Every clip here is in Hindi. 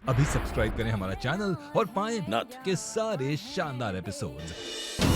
अभी सब्सक्राइब करें हमारा चैनल और पाएं नाथ। के सारे शानदार एपिसोड्स।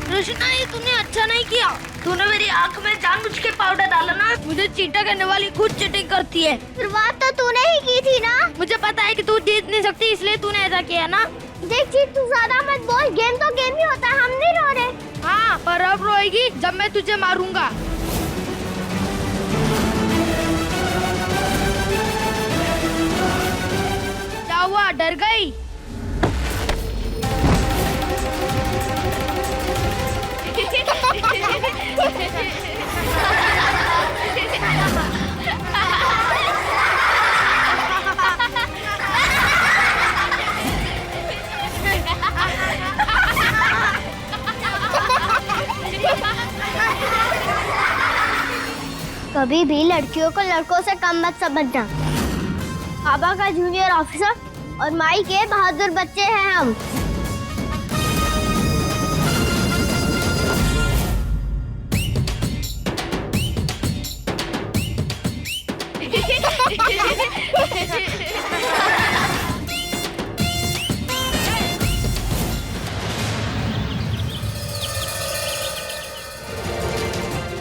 रोशना, ये तूने अच्छा नहीं किया। तूने मेरी आंख में जानबूझ के पाउडर डाला ना। मुझे चीटा करने वाली खुद चीटिंग करती है। शुरुआत तो तूने ही की थी ना। मुझे पता है कि तू जीत नहीं सकती, इसलिए तूने ऐसा किया ना। देख चीट, तू ज्यादा मत बोल। गेम तो गेम ही होता है, हम नहीं रो रहे। हाँ, पर अब रोएगी जब मैं तुझे मारूंगा। क्या हुआ, डर गई? कभी भी लड़कियों को लड़कों से कम मत समझना। पापा का जूनियर ऑफिसर और माई के बहादुर बच्चे हैं हम।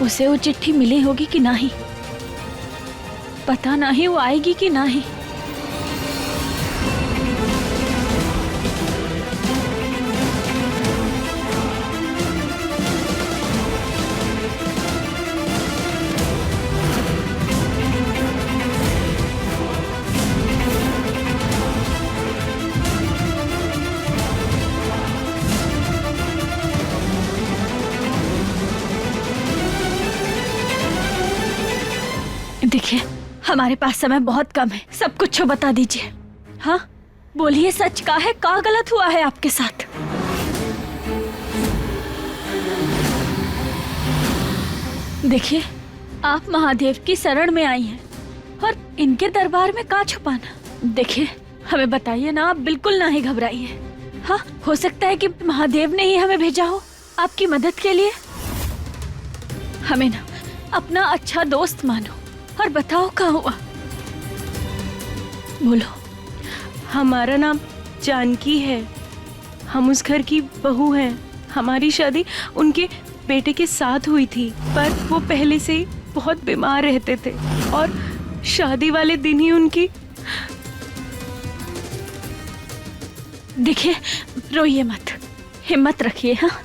उसे वो चिट्ठी मिली होगी कि नहीं, पता नहीं वो आएगी कि नहीं। देखिए, हमारे पास समय बहुत कम है, सब कुछ बता दीजिए। हाँ, बोलिए, सच का है, क्या गलत हुआ है आपके साथ? देखिए, आप महादेव की शरण में आई हैं और इनके दरबार में क्या छुपाना। देखिए, हमें बताइए ना, आप बिल्कुल ना ही घबराइए। हाँ, हो सकता है कि महादेव ने ही हमें भेजा हो आपकी मदद के लिए। हमें ना अपना अच्छा दोस्त मानो और बताओ क्या हुआ। बोलो। हमारा नाम जानकी है, हम उस घर की बहू हैं। हमारी शादी उनके बेटे के साथ हुई थी, पर वो पहले से ही बहुत बीमार रहते थे और शादी वाले दिन ही उनकी। देखिए, रोइए मत, हिम्मत रखिए। हाँ,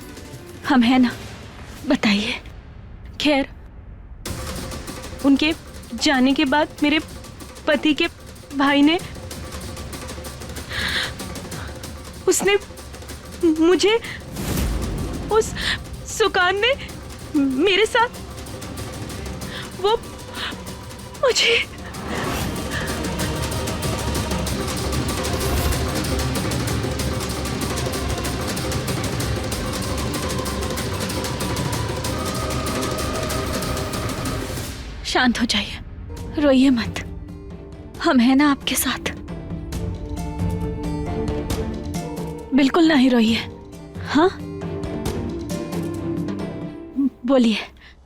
हम हैं ना, बताइए। खैर, उनके जाने के बाद मेरे पति के भाई ने उसने मुझे उस सुकान ने मेरे साथ वो मुझे शांत हो जाइए, रोइए मत, हम हैं ना आपके साथ। बिल्कुल नहीं रोइए। हाँ, बोलिए।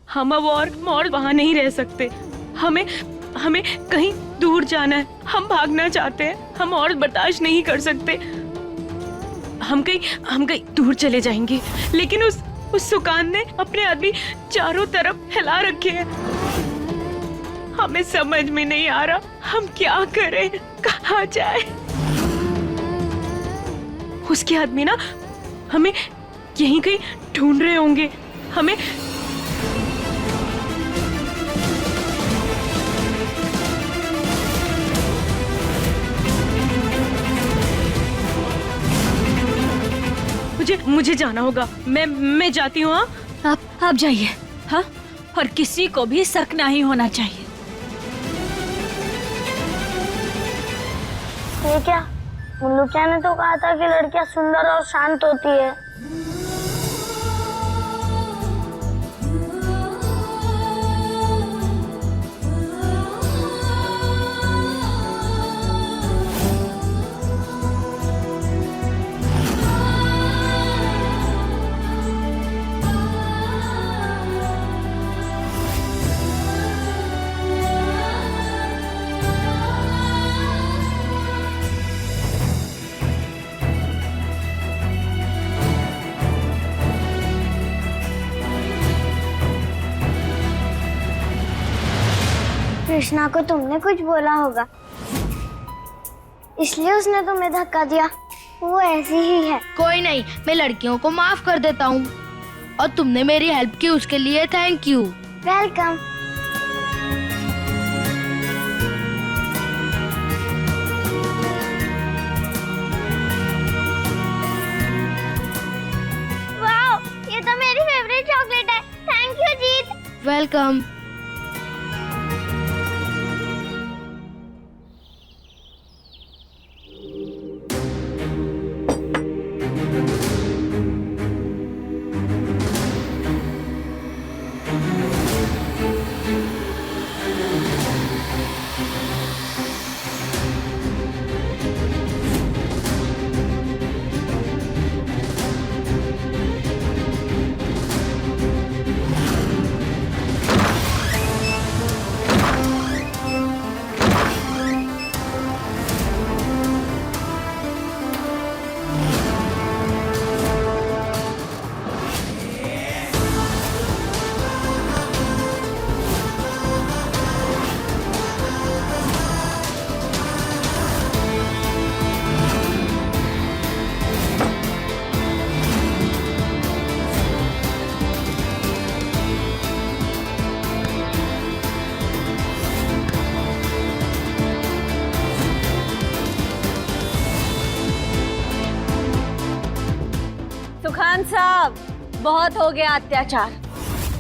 हम अब और वहां नहीं रह सकते। हमें कहीं दूर जाना है। हम भागना चाहते हैं, हम और बर्दाश्त नहीं कर सकते। हम कहीं दूर चले जाएंगे, लेकिन उस सुकान ने अपने आदमी चारों तरफ फैला रखे हैं। हमें समझ में नहीं आ रहा हम क्या करें, कहाँ जाए। उसके आदमी ना हमें यहीं कहीं ढूंढ रहे होंगे। हमें मुझे जाना होगा। मैं जाती हूँ। हाँ, आप जाइए। हाँ, और किसी को भी शक नहीं होना चाहिए। ये क्या, मुल्लू क्या ने तो कहा था कि लड़कियां सुंदर और शांत होती है। कृष्णा को तुमने कुछ बोला होगा, इसलिए उसने तुम्हें धक्का दिया। वो ऐसी ही है। कोई नहीं, मैं लड़कियों को माफ कर देता हूँ। और तुमने मेरी हेल्प की, उसके लिए थैंक यू। वेलकम। वाओ, ये तो मेरी फेवरेट चॉकलेट है। Thank you Jeet. वेलकम। सुखान साहब, बहुत हो गया अत्याचार।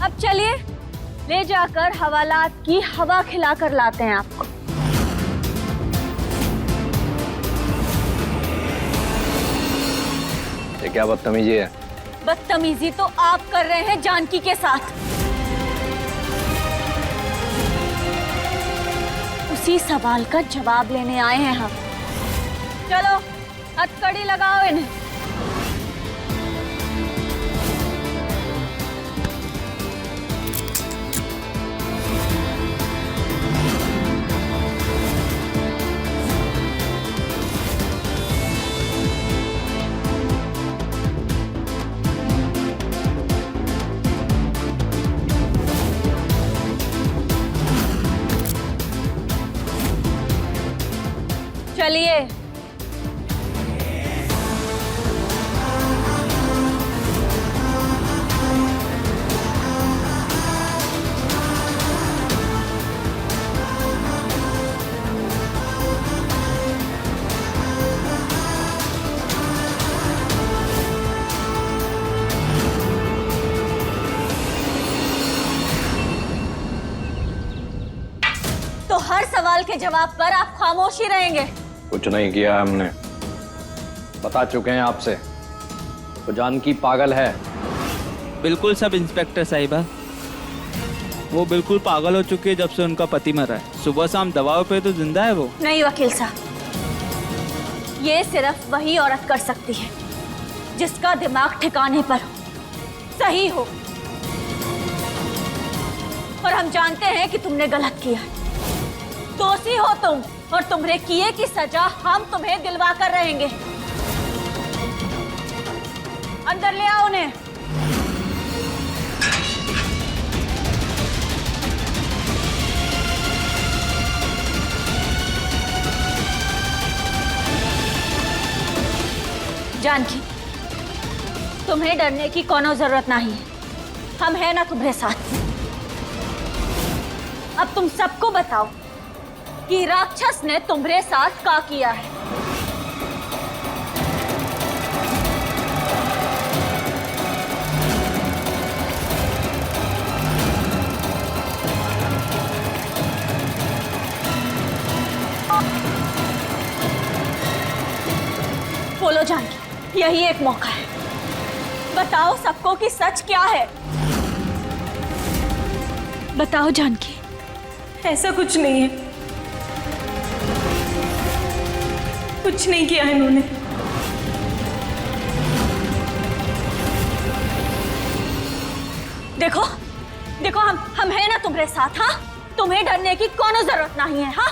अब चलिए ले जाकर हवालात की हवा खिला कर लाते हैं आपको। ये क्या बदतमीजी है? बदतमीजी तो आप कर रहे हैं जानकी के साथ। उसी सवाल का जवाब लेने आए हैं हम। चलो हथकड़ी लगाओ इन्हें। चलिए। तो हर सवाल के जवाब पर आप खामोशी रहेंगे? कुछ नहीं किया हमने, बता चुके हैं आपसे। वो जानकी पागल है। बिल्कुल सब इंस्पेक्टर साहिबा, वो बिल्कुल पागल हो चुकी है जब से उनका पति मरा है। सुबह शाम दवाओं पे तो जिंदा है वो। नहीं वकील साहब, ये सिर्फ वही औरत कर सकती है जिसका दिमाग ठिकाने पर हो, सही हो। और हम जानते हैं कि तुमने गलत किया है, दोषी हो तुम, और तुम्हारे किए की सजा हम तुम्हें दिलवा कर रहेंगे। अंदर ले आओ उन्हें। जानकी, तुम्हें डरने की कोनो जरूरत नहीं है, हम हैं ना तुम्हारे साथ। अब तुम सबको बताओ कि राक्षस ने तुम्हारे साथ क्या किया है। बोलो जानकी, यही एक मौका है। बताओ सबको कि सच क्या है। बताओ जानकी। ऐसा कुछ नहीं है, कुछ नहीं किया है इन्होंने। देखो देखो, हम हैं ना तुम्हारे साथ। हाँ, तुम्हें डरने की कोनो जरूरत नहीं है। हाँ,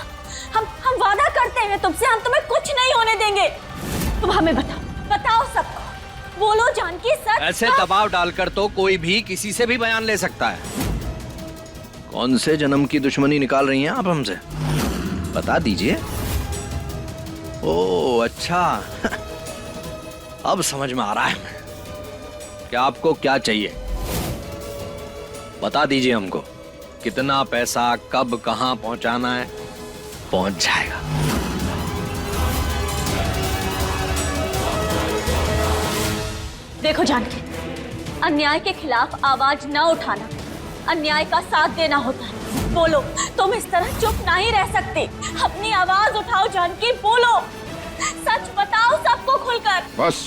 हम वादा करते हैं तुमसे, हम तुम्हें कुछ नहीं होने देंगे। तुम हमें बताओ सबको। बोलो जानकी, सच। ऐसे दबाव डालकर तो कोई भी किसी से भी बयान ले सकता है। कौन से जन्म की दुश्मनी निकाल रही हैं आप हमसे? बता दीजिए। ओह अच्छा अब समझ में आ रहा है कि आपको क्या चाहिए। बता दीजिए हमको, कितना पैसा कब कहां पहुंचाना है, पहुंच जाएगा। देखो जानकी, अन्याय के खिलाफ आवाज न उठाना अन्याय का साथ देना होता है। बोलो, तुम इस तरह चुप नहीं रह सकते। अपनी आवाज उठाओ जानकी, बोलो, सच बताओ सबको खुलकर। बस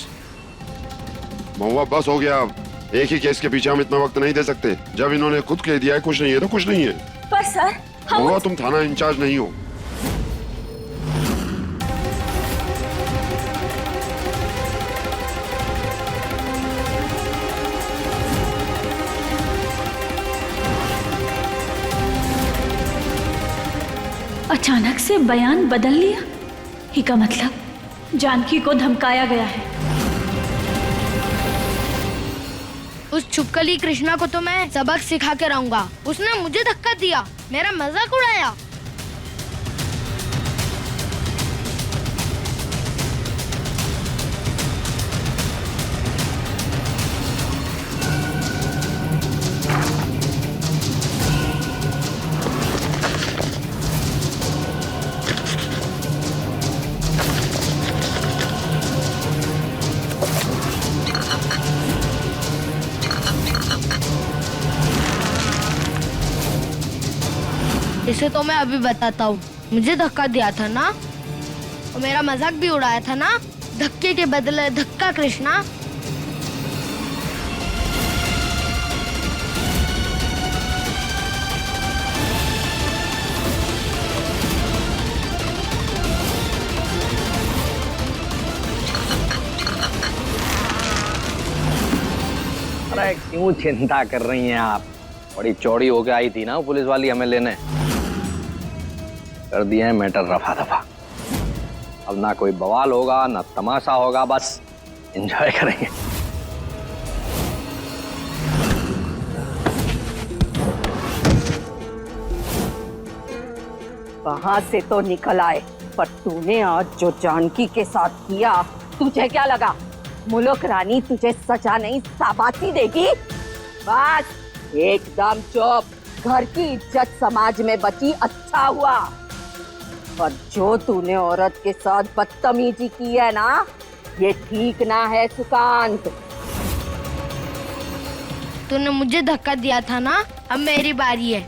महुआ, बस हो गया। अब एक ही केस के पीछे हम इतना वक्त नहीं दे सकते। जब इन्होंने खुद कह दिया है कुछ नहीं है तो कुछ नहीं है। पर सर महुआ, तुम थाना इंचार्ज नहीं हो। अचानक से बयान बदल लिया, ही का मतलब जानकी को धमकाया गया है। उस छुपकली कृष्णा को तो मैं सबक सिखा के रहूंगा। उसने मुझे धक्का दिया, मेरा मजाक उड़ाया। इसे तो मैं अभी बताता हूँ। मुझे धक्का दिया था ना, और मेरा मजाक भी उड़ाया था ना। धक्के के बदले धक्का कृष्णा। अरे क्यों चिंता कर रही हैं आप? बड़ी चौड़ी होके आई थी ना वो पुलिस वाली हमें लेने। कर दिए हैं मैटर रफा दफा। अब ना कोई बवाल होगा ना तमाशा होगा, बस एंजॉय करेंगे। कहां से तो निकल आए, पर तूने आज जो जानकी के साथ किया, तुझे क्या लगा मुल्क रानी तुझे सजा नहीं शाबाशी देगी? बस एकदम चुप। घर की इज्जत समाज में बची, अच्छा हुआ। पर जो तूने औरत के साथ बदतमीजी की है ना, ये ठीक ना है सुकांत। तूने मुझे धक्का दिया था ना, अब मेरी बारी है।